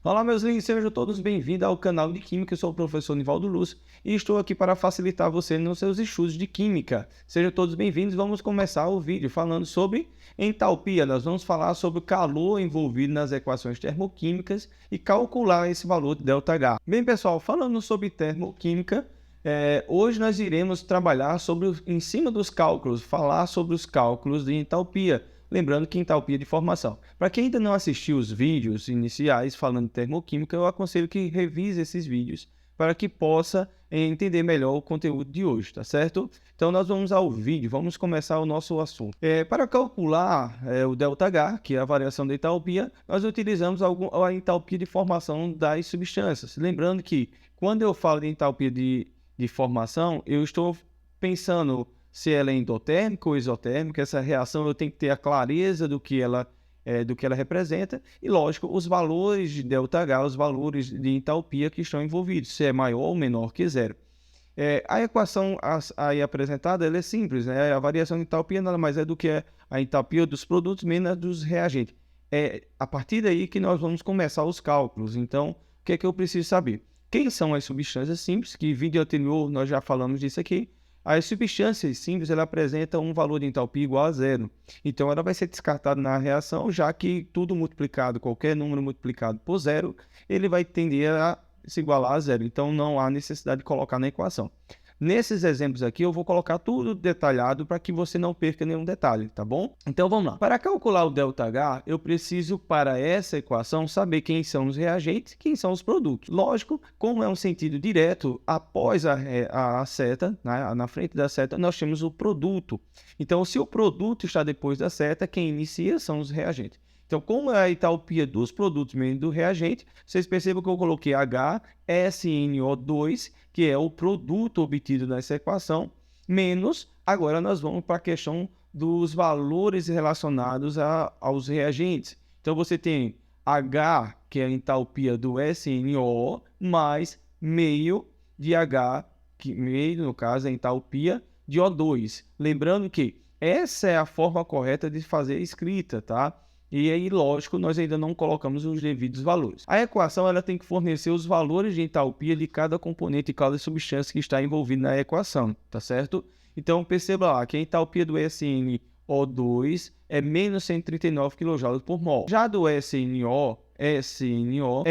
Olá, meus lindos, sejam todos bem-vindos ao canal de Química. Eu sou o professor Nivaldo Luz e estou aqui para facilitar você nos seus estudos de Química. Sejam todos bem-vindos. Vamos começar o vídeo falando sobre entalpia. Nós vamos falar sobre o calor envolvido nas equações termoquímicas e calcular esse valor de ΔH. Bem, pessoal, falando sobre termoquímica, hoje nós iremos trabalhar em cima dos cálculos, falar sobre os cálculos de entalpia. Lembrando que entalpia de formação. Para quem ainda não assistiu os vídeos iniciais falando de termoquímica, eu aconselho que revise esses vídeos para que possa entender melhor o conteúdo de hoje, tá certo? Então nós vamos ao vídeo, vamos começar o nosso assunto. Para calcular o ΔH, que é a variação da entalpia, nós utilizamos a entalpia de formação das substâncias. Lembrando que quando eu falo de entalpia de formação, eu estou pensando se ela é endotérmica ou exotérmica. Essa reação eu tenho que ter a clareza do que ela representa e, lógico, os valores de ΔH, os valores de entalpia que estão envolvidos, se é maior ou menor que zero. A equação aí apresentada ela é simples, né? A variação de entalpia nada mais é do que a entalpia dos produtos menos a dos reagentes. É a partir daí que nós vamos começar os cálculos. Então, o que é que eu preciso saber? Quem são as substâncias simples? Que vídeo anterior nós já falamos disso aqui. As substâncias simples ela apresentam um valor de entalpia igual a zero. Então, ela vai ser descartada na reação, já que tudo multiplicado, qualquer número multiplicado por zero, ele vai tender a se igualar a zero. Então, não há necessidade de colocar na equação. Nesses exemplos aqui, eu vou colocar tudo detalhado para que você não perca nenhum detalhe, tá bom? Então, vamos lá. Para calcular o ΔH, eu preciso, para essa equação, saber quem são os reagentes e quem são os produtos. Lógico, como é um sentido direto, após a seta, né, na frente da seta, nós temos o produto. Então, se o produto está depois da seta, quem inicia são os reagentes. Então, como é a entalpia dos produtos menos do reagente, vocês percebam que eu coloquei HSNO2, que é o produto obtido nessa equação, menos, agora nós vamos para a questão dos valores relacionados aos reagentes. Então, você tem H, que é a entalpia do SNO, mais meio de H, que meio, no caso, é a entalpia de O2. Lembrando que essa é a forma correta de fazer a escrita, tá? E aí, lógico, nós ainda não colocamos os devidos valores. A equação ela tem que fornecer os valores de entalpia de cada componente e cada substância que está envolvida na equação, tá certo? Então, perceba lá que a entalpia do SNO2 é menos 139 kJ por mol. Já do SNO é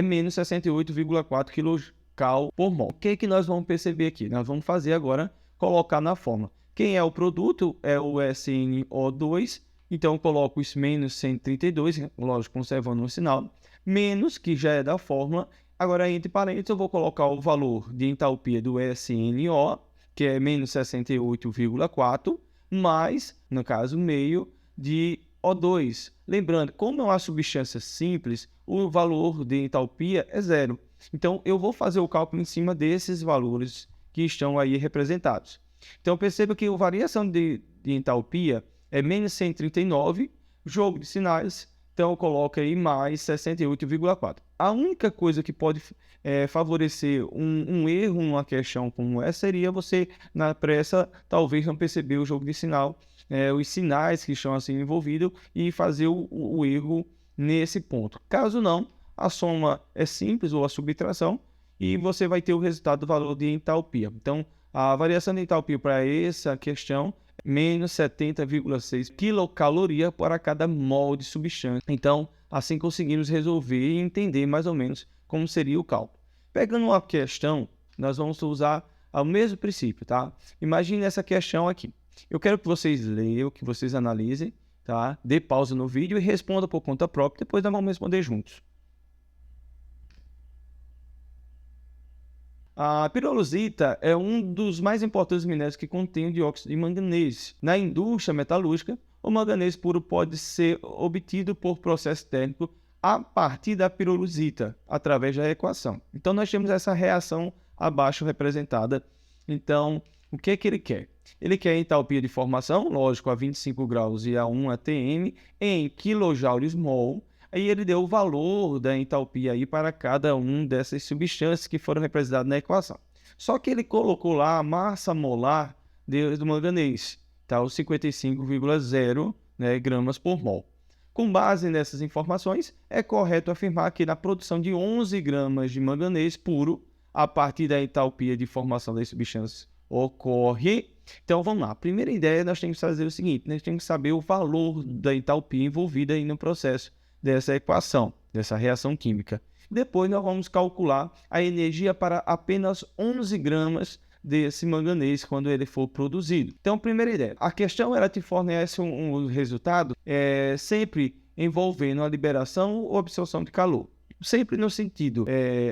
menos 68,4 kcal por mol. O que nós vamos perceber aqui? Nós vamos fazer agora, colocar na fórmula. Quem é o produto? É o SNO2. Então, eu coloco isso menos 132, lógico, conservando o sinal, menos, que já é da fórmula. Agora, entre parênteses, eu vou colocar o valor de entalpia do SNO, que é menos 68,4, mais, no caso, meio de O2. Lembrando, como é uma substância simples, o valor de entalpia é zero. Então, eu vou fazer o cálculo em cima desses valores que estão aí representados. Então, perceba que a variação de entalpia é menos 139, jogo de sinais, então eu coloco aí mais 68,4. A única coisa que pode favorecer um erro numa questão como essa seria você, na pressa, talvez não perceber o jogo de sinal, os sinais que estão assim envolvidos e fazer o erro nesse ponto. Caso não, a soma é simples ou a subtração e você vai ter o resultado do valor de entalpia. Então, a variação de entalpia para essa questão menos 70,6 quilocaloria para cada mol de substância. Então, assim conseguimos resolver e entender mais ou menos como seria o cálculo. Pegando uma questão, nós vamos usar o mesmo princípio, tá? Imagine essa questão aqui. Eu quero que vocês leiam, que vocês analisem, tá? Dê pausa no vídeo e respondam por conta própria, depois nós vamos responder juntos. A piroluzita é um dos mais importantes minérios que contém o dióxido de manganês. Na indústria metalúrgica, o manganês puro pode ser obtido por processo térmico a partir da piroluzita, através da equação. Então, nós temos essa reação abaixo representada. Então, o que é que ele quer? Ele quer a entalpia de formação, lógico, a 25 graus e a 1 atm, em kJ/mol. Aí ele deu o valor da entalpia aí para cada um dessas substâncias que foram representadas na equação. Só que ele colocou lá a massa molar do manganês, tá? Os 55,0, né, gramas por mol. Com base nessas informações, é correto afirmar que na produção de 11 gramas de manganês puro, a partir da entalpia de formação das substâncias ocorre. Então vamos lá. A primeira ideia, nós temos que fazer o seguinte: nós temos que saber o valor da entalpia envolvida aí no processo dessa equação, dessa reação química. Depois nós vamos calcular a energia para apenas 11 gramas desse manganês quando ele for produzido. Então, primeira ideia, a questão ela te fornece um resultado sempre envolvendo a liberação ou absorção de calor. Sempre no sentido,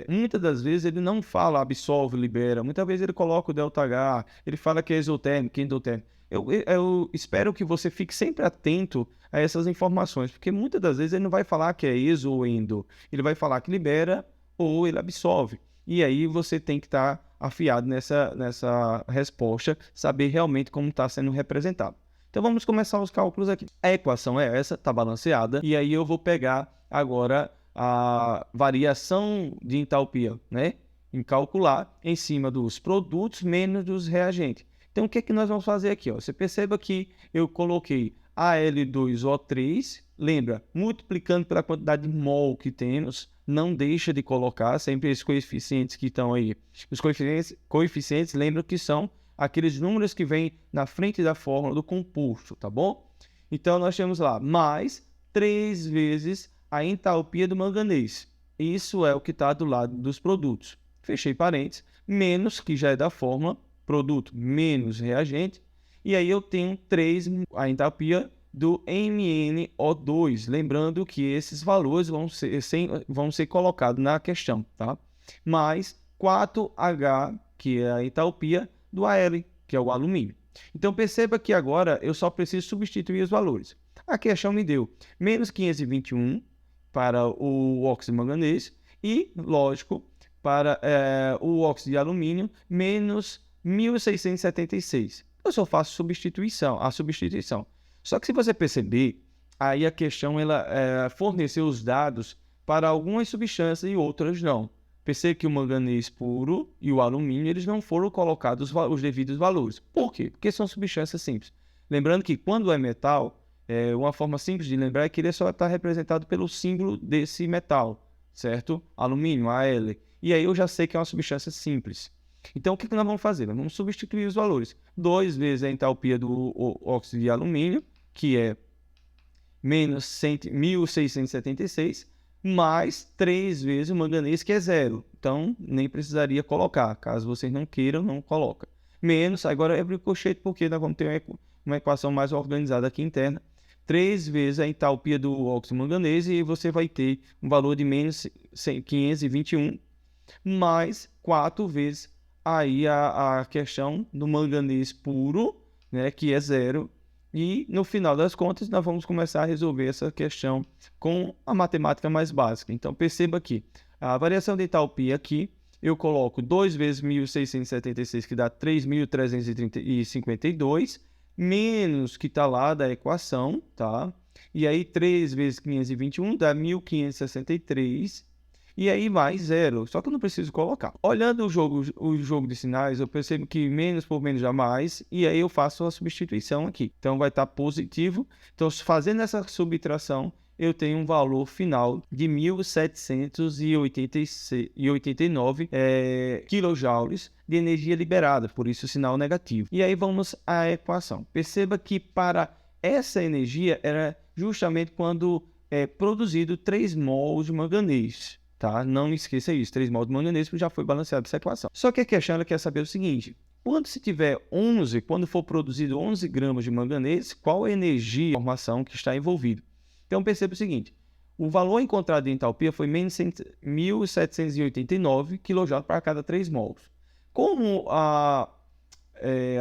muitas das vezes ele não fala absorve, libera, muitas vezes ele coloca o ΔH, ele fala que é exotérmico, endotérmico. Eu espero que você fique sempre atento a essas informações, porque muitas das vezes ele não vai falar que é exo ou endo, ele vai falar que libera ou ele absorve. E aí você tem que estar afiado nessa resposta, saber realmente como está sendo representado. Então vamos começar os cálculos aqui. A equação é essa, está balanceada, e aí eu vou pegar agora a variação de entalpia, né? Em calcular em cima dos produtos menos dos reagentes. Então, o que é que nós vamos fazer aqui? Ó? Você perceba que eu coloquei Al2O3, lembra, multiplicando pela quantidade de mol que temos, não deixa de colocar sempre esses coeficientes que estão aí. Os coeficientes lembram que são aqueles números que vêm na frente da fórmula do composto, tá bom? Então, nós temos lá mais 3 vezes a entalpia do manganês. Isso é o que está do lado dos produtos. Fechei parênteses, menos, que já é da fórmula, produto menos reagente, e aí eu tenho 3, a entalpia do MnO2, lembrando que esses valores vão ser colocados na questão, tá? Mais 4H, que é a entalpia do Al, que é o alumínio. Então perceba que agora eu só preciso substituir os valores. A questão me deu menos 521 para o óxido de manganês e, lógico, para o óxido de alumínio, menos 1.676. Eu só faço a substituição. Só que se você perceber, aí a questão ela forneceu os dados para algumas substâncias e outras não. Percebe que o manganês puro e o alumínio eles não foram colocados os devidos valores. Por quê? Porque são substâncias simples. Lembrando que quando é metal, uma forma simples de lembrar é que ele só está representado pelo símbolo desse metal, certo? Alumínio, Al. E aí eu já sei que é uma substância simples. Então, o que nós vamos fazer? Nós vamos substituir os valores. 2 vezes a entalpia do óxido de alumínio, que é menos 1.676, mais 3 vezes o manganês, que é 0. Então, nem precisaria colocar. Caso vocês não queiram, não coloca. Menos, agora é ricochete, porque nós vamos ter uma equação mais organizada aqui interna. 3 vezes a entalpia do óxido manganês e você vai ter um valor de menos 521, mais 4 vezes aí a questão do manganês puro, né, que é 0. E no final das contas, nós vamos começar a resolver essa questão com a matemática mais básica. Então perceba aqui, a variação de entalpia aqui, eu coloco 2 vezes 1.676, que dá 3.352, menos que está lá da equação, tá? E aí 3 vezes 521 dá 1.563, e aí mais 0, só que eu não preciso colocar. Olhando o jogo de sinais, eu percebo que menos por menos dá mais, e aí eu faço a substituição aqui. Então vai estar positivo. Então, fazendo essa subtração, eu tenho um valor final de 1.789 quilojoules de energia liberada, por isso o sinal negativo. E aí vamos à equação. Perceba que para essa energia era justamente quando é produzido 3 mols de manganês. Tá? Não esqueça isso, 3 mols de manganês já foi balanceado essa equação. Só que a questão ela quer saber o seguinte: quando se tiver 11, quando for produzido 11 gramas de manganês, qual a energia de formação que está envolvida? Então perceba o seguinte: o valor encontrado de entalpia foi menos 1.789 kJ para cada 3 mols. Como a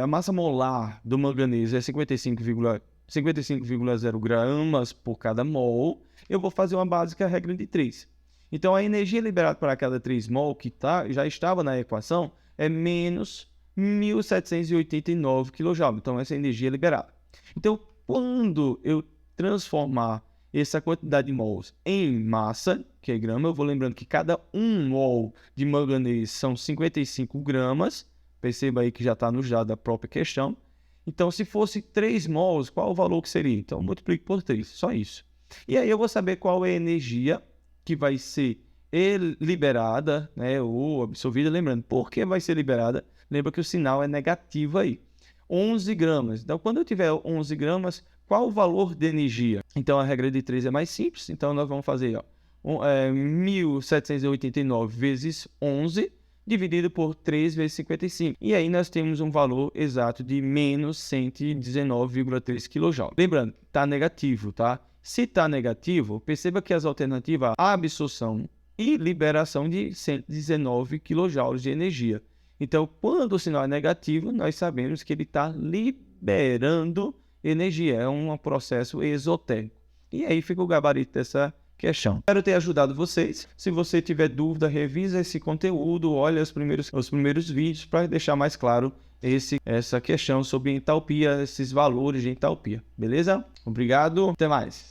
massa molar do manganês é 55,0 gramas por cada mol, eu vou fazer uma básica regra de 3. Então, a energia liberada para cada 3 mol, que já estava na equação, é menos 1.789 kJ. Então, essa é a energia liberada. Então, quando eu transformar essa quantidade de mols em massa, que é grama, eu vou lembrando que cada 1 mol de manganês são 55 gramas. Perceba aí que já está no já da própria questão. Então, se fosse 3 mols, qual o valor que seria? Então, multiplique por 3, só isso. E aí eu vou saber qual é a energia que vai ser liberada, né, ou absorvida. Lembrando, por que vai ser liberada? Lembra que o sinal é negativo aí. 11 gramas. Então, quando eu tiver 11 gramas, qual o valor de energia? Então, a regra de 3 é mais simples. Então, nós vamos fazer 1.789 vezes 11, dividido por 3 vezes 55. E aí, nós temos um valor exato de menos 119,3 kJ. Lembrando, está negativo, tá? Se está negativo, perceba que as alternativas, a absorção e liberação de 119 kJ de energia. Então, quando o sinal é negativo, nós sabemos que ele está liberando energia. É um processo exotérmico. E aí fica o gabarito dessa questão. Espero ter ajudado vocês. Se você tiver dúvida, revisa esse conteúdo, olha os primeiros vídeos para deixar mais claro essa questão sobre entalpia, esses valores de entalpia. Beleza? Obrigado. Até mais.